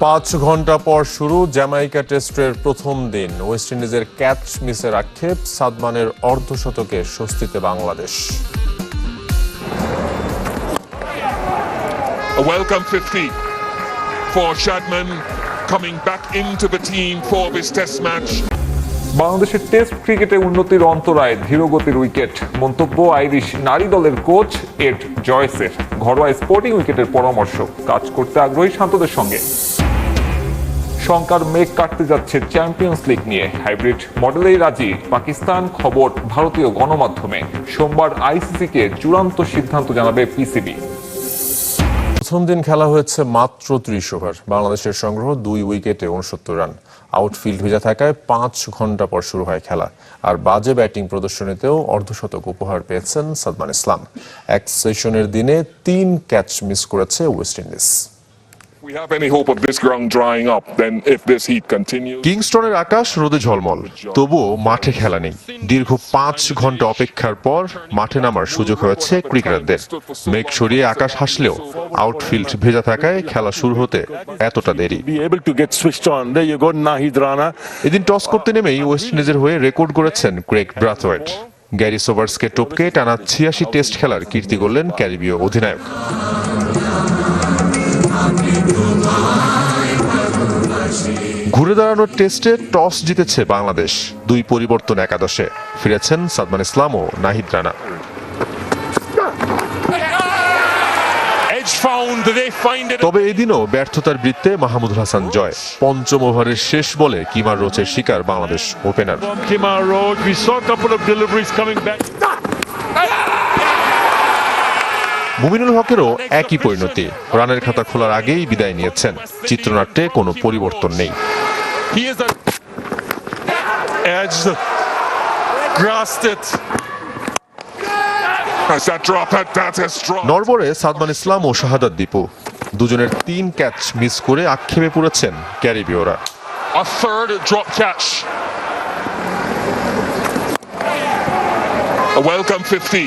5 ঘন্টা পর শুরু জ্যামাইকা টেস্টের প্রথম দিন। ওয়েস্ট ইন্ডিজের ক্যাচ মিসের আক্ষেপ, সাদমানের অর্ধশতকে স্বস্তিতে Bangladesh. A welcome 50 for Shadman coming back into the team for this test match. বাংলাদেশের টেস্ট ক্রিকেটে উন্নতির অন্তরায় ধীরগতির উইকেট, মন্তব্য আইরিশ নারী দলের কোচ এড জয়েসের। ঘরোয়া স্পোর্টিং উইকেটের পরামর্শ, কাজ করতে আগ্রহী শান্তদের সঙ্গে। শঙ্কার মেঘ কাটতে যাচ্ছে চ্যাম্পিয়ন্স লিগ নিয়ে, হাইব্রিড মডেলেই রাজি পাকিস্তান। খবর ভারতীয় গণমাধ্যমে। সোমবার আইসিসিকে চূড়ান্ত সিদ্ধান্ত জানাবে পিসিবি। প্রথম দিন খেলা হয়েছে মাত্র 30 ওভার। বাংলাদেশের সংগ্রহ 2 উইকেটে 69 রান। আউটফিল্ড ভেজা থাকায় 5 ঘন্টা পর শুরু হয় খেলা। আর বাজে ব্যাটিং প্রদর্শনীতেও অর্ধশতক উপহার পেয়েছেন সাদমান ইসলাম। এক সেশনের দিনে 3 ক্যাচ মিস করেছে West Indies. We have any hope of this ground drying up, then if this heat continues. কিংস্টনের আকাশ রোদে ঝলমল, তবুও মাঠে খেলা নেই। দীর্ঘ 5 ঘন্টা অপেক্ষার পর মাঠে নামার সুযোগ হয়েছে ক্রিকেটারদের। মেঘ সরিয়ে আকাশ হাসলেও আউটফিল্ড ভেজা থাকায় খেলা শুরু হতে এতটা দেরি। এদিন টস করতে নেমেই ওয়েস্ট ইন্ডিজের হয়ে রেকর্ড করেছেন ক্রেগ ব্রাথওয়েট। গ্যারি সোবার্সকে টপকে টানা 86 টেস্ট খেলার কীর্তি গড়লেন ক্যারিবীয় অধিনায়ক। ঘুরে দাঁড়ানোর টেস্টে টস জিতেছে বাংলাদেশ। 2 পরিবর্তন একাদশে ফিরেছেন সাদমান ইসলাম ও নাহিদ রানা। তবে এদিনও ব্যর্থতার বৃত্তে মাহমুদুল হাসান জয়। পঞ্চম ওভারের শেষ বলে কিমার রোচের শিকার বাংলাদেশ ওপেনার। মুমিনুল হকেরও একই পরিণতি। রানের খাতা খোলার আগেই বিদায় নিয়েছেন। চিত্রনাট্যে কোনো পরিবর্তন নেই। নরবরে সাদমান ইসলাম ও শাহাদাত দীপু দুজনের 3 ক্যাচ মিস করে আক্ষেপে পড়েছেন ক্যারিবীয়রা। A third drop catch. A welcome 50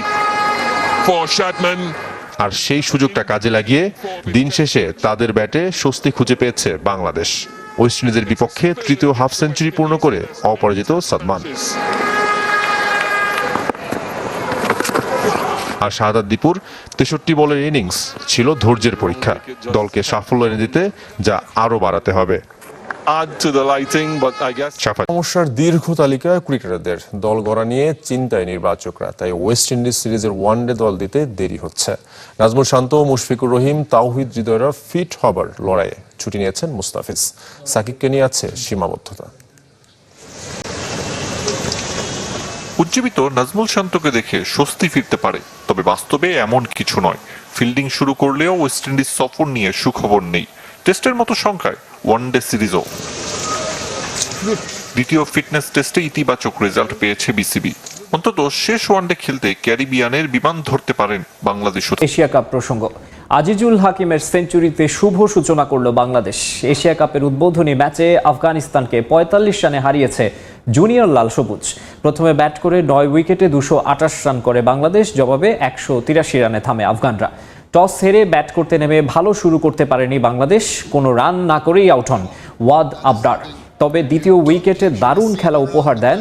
for Shadman. আর সেই সুযোগটা কাজে লাগিয়ে দিন শেষে তাদের ব্যাটে স্বস্তি খুঁজে পেয়েছে বাংলাদেশ। ওয়েস্ট ইন্ডিজের বিপক্ষে তৃতীয় হাফ সেঞ্চুরি পূর্ণ করে অপরাজিত সাদমান। আর শাহাদাত দীপুর 63 বলের ইনিংস ছিল ধৈর্যের পরীক্ষা। দলকে সাফল্য এনে দিতে যা আরো বাড়াতে হবে। সমস্যার দীর্ঘ তালিকা ক্রিকেটারদের। দল গড়া নিয়ে চিন্তায় নির্বাচকরা, তাই ওয়েস্ট ইন্ডিজ সিরিজের ওয়ানডে দল দিতে দেরি হচ্ছে। নাজমুল শান্ত, মুশফিকুর রহিম, তাওহিদ হৃদয়রা ফিট হবার লড়াইয়ে ছুটি নিয়েছেন মুস্তাফিজ। সাকিবকে নিয়ে আছে সীমাবদ্ধতা। উজ্জীবিত নাজমুল শান্তকে দেখে স্বস্তি ফিরতে পারে, তবে বাস্তবে এমন কিছু নয়। ফিল্ডিং শুরু করলেও ওয়েস্ট ইন্ডিজ সফর নিয়ে সুখবর নেই। টেস্টের মতো সংখ্যায় ওয়ানডে সিরিজও। দ্বিতীয় ফিটনেস টেস্টে ইতিবাচক রেজাল্ট পেয়েছে বিসিবি। অন্তত শেষ ওয়ানডে খেলতে ক্যারিবিয়ানের বিমান ধরতে পারেন বাংলাদেশ। এশিয়া কাপ প্রসঙ্গ, আজিজুল হাকিমের সেঞ্চুরিতে শুভ সূচনা করল বাংলাদেশ। এশিয়া কাপের উদ্বোধনী ম্যাচে আফগানিস্তানকে 45 রানে হারিয়েছে জুনিয়র লাল সবুজ। প্রথমে ব্যাট করে 9 উইকেটে 228 রান করে বাংলাদেশ। জবাবে 183 রানে থামে আফগানরা। টস হেরে ব্যাট করতে নেমে ভালো শুরু করতে পারেনি বাংলাদেশ। কোনো রান না করেই আউট হন ওয়াদ আবরার। তবে দ্বিতীয় উইকেটে দারুণ খেলা উপহার দেন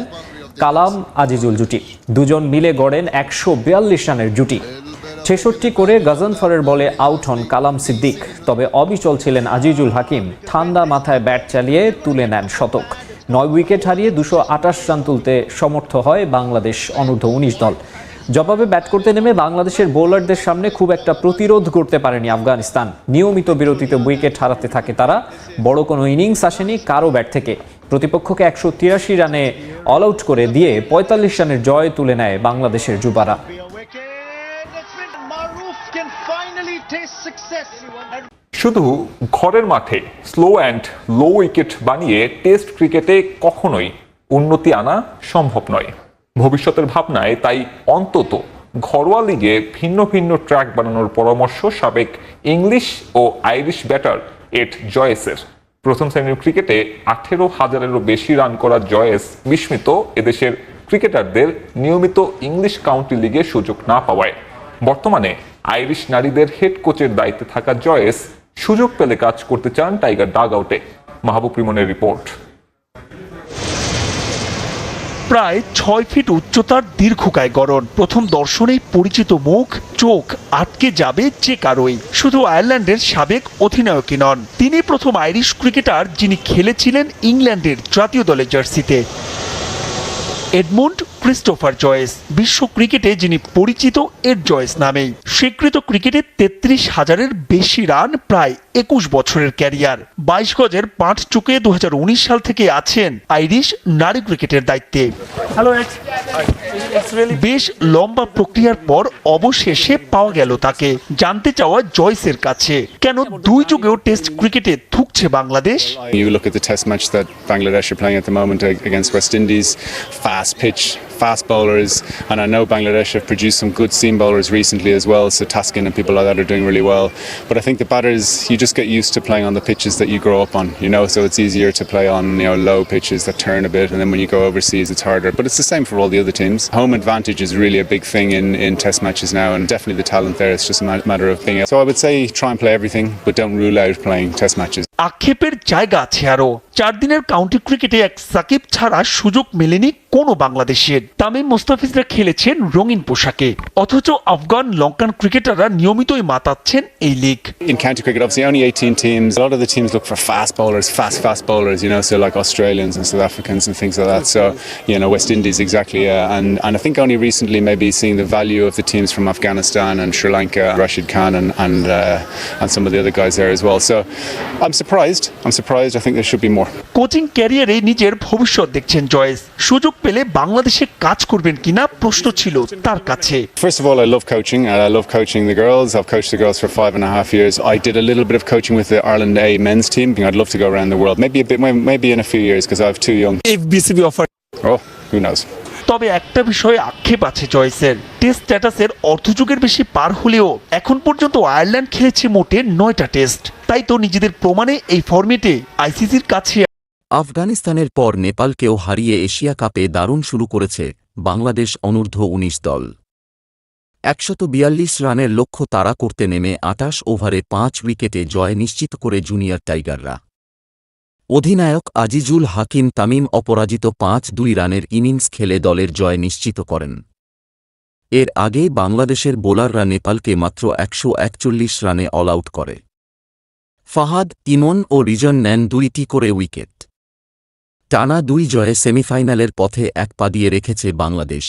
কালাম আজিজুল জুটি। দুজন মিলে গড়েন 142 রানের জুটি। 66 করে গজনফরের বলে আউট হন কালাম সিদ্দিক। তবে অবিচল ছিলেন আজিজুল হাকিম। ঠান্ডা মাথায় ব্যাট চালিয়ে তুলে নেন শতক। 9 উইকেট হারিয়ে 228 রান তুলতে সমর্থ হয় বাংলাদেশ অনূর্ধ্ব 19 দল। জবাবে ব্যাট করতে নেমে বাংলাদেশের বোলারদের সামনে খুব একটা প্রতিরোধ করতে পারেনি আফগানিস্তান। নিয়মিত বিরতিতে উইকেট হারাতে থাকে তারা। বড় কোনো ইনিংস আসেনি কারো ব্যাট থেকে। প্রতিপক্ষকে 183 রানে অল আউট করে দিয়ে 45 রানের জয় তুলে নেয় বাংলাদেশের যুবারা। শুধু ঘরের মাঠে স্লো অ্যান্ড লো উইকেট বানিয়ে টেস্ট ক্রিকেটে কখনোই উন্নতি আনা সম্ভব নয়। ভবিষ্যতের ভাবনায় তাই অন্তত ঘরোয়া লিগে ভিন্ন ভিন্ন ট্র্যাক বানানোর পরামর্শ সাবেক ইংলিশ ও আইরিশ ব্যাটার এড জয়েসের। প্রথম শ্রেণীর ক্রিকেটে 18,000-এরও বেশি রান করা জয়েস বিস্মিত এদেশের ক্রিকেটারদের নিয়মিত ইংলিশ কাউন্টি লিগে সুযোগ না পাওয়ায়। বর্তমানে আইরিশ নারীদের হেড কোচের দায়িত্বে থাকা জয়েস সুযোগ পেলে কাজ করতে চান টাইগার ডাগ আউটে। মাহবুব রিমনের রিপোর্ট। প্রায় 6 ফিট উচ্চতার দীর্ঘকায় গড়ন, প্রথম দর্শনেই পরিচিত মুখ, চোখ আটকে যাবে যে কারোই। শুধু আয়ারল্যান্ডের সাবেক অধিনায়কই নন, তিনি প্রথম আইরিশ ক্রিকেটার যিনি খেলেছিলেন ইংল্যান্ডের জাতীয় দলের জার্সিতে। এডমুন্ড ক্রিস্টোফার জয়েস, বিশ্ব ক্রিকেটে যিনি পরিচিত এড জয়েস নামেই। স্বীকৃত ক্রিকেটে 33,000-এর বেশি রান, প্রায় 21 বছরের ক্যারিয়ার। 22 গজের পাঁচ চুকে 2019 সাল থেকে আছেন আইরিশ নারী ক্রিকেটের দায়িত্বে। বেশ লম্বা প্রক্রিয়ার পর অবশেষে পাওয়া গেল তাকে। জানতে চাওয়া জয়েসের কাছে, কেন দুই যুগেও টেস্ট ক্রিকেটে থুকছে Bangladesh. You look at the test match that Bangladesh are playing at the moment against West Indies, fast pitch, fast bowlers, and I know Bangladesh have produced some good seam bowlers recently as well, so Taskin and people like that are doing really well. But I think the batters, you just get used to playing on the pitches that you grow up on, you know, so it's easier to play on, you know, low pitches that turn a bit, and then when you go overseas it's harder. But it's the same for all the other teams. Home advantage is really a big thing in test matches now, and definitely the talent there, it's just a matter of being. So I would say try and play everything, but don't rule out playing test matches. আক্ষেপের জায়গা আছে আরো। 4 দিনের county ক্রিকেটে এক সাকিব ছাড়া সুযোগ মেলেনি কোনো বাংলাদেশের। তামিম মুস্তাফিজরা খেলেছেন রঙিন পোশাকে, অথচ আফগান লঙ্কান ক্রিকেটাররা নিয়মিতই মাতাচ্ছেন এই league. In county cricket, obviously only 18 teams. A lot of the teams look for fast bowlers, fast bowlers, you know, so like Australians and South Africans and things like that. So, you know, West Indies, exactly, yeah. And I think only recently maybe seeing the value of the teams from Afghanistan and Sri Lanka, Rashid Khan and some of the other guys there as well. So I'm surprised. I think there should be more. Coaching ক্যারিয়ারে নিজের ভবিষ্যৎ দেখছেন Joyce. সুযোগ পেলে বাংলাদেশে কাজ করবেন কিনা প্রশ্ন ছিল তার কাছে। First of all, I love coaching, and I love coaching the girls. I've coached the girls for 5.5 years. I did a little bit of coaching with the Ireland A men's team. I'd love to go around the world, maybe in a few years, because I have 2 young. If BCB offer, Oh, who knows? তবে একটা বিষয়ে আক্ষেপ আছে জয়েসের। Test স্ট্যাটাসের অর্ধযুগের বেশি পার হলেও এখন পর্যন্ত আয়ারল্যান্ড খেলেছে মোটে 9টা টেস্ট। তাই তো নিজেদের প্রমাণে এই ফরম্যাটে আইসিসির কাছে। আফগানিস্তানের পর নেপালকেও হারিয়ে এশিয়া কাপে দারুণ শুরু করেছে বাংলাদেশ অনূর্ধ্ব-19 দল। 142 রানের লক্ষ্য তাড়া করতে নেমে 28 ওভারে 5 উইকেটে জয় নিশ্চিত করে জুনিয়র টাইগাররা। অধিনায়ক আজিজুল হাকিম তামিম অপরাজিত 5-2 রানের ইনিংস খেলে দলের জয় নিশ্চিত করেন। এর আগে বাংলাদেশের বোলাররা নেপালকে মাত্র 141 রানে অল আউট করে। ফাহাদ, ইমন ও রিজন নেন 2টি করে উইকেট। টানা 2 জয়ে সেমিফাইনালের পথে এক পা দিয়ে রেখেছে বাংলাদেশ।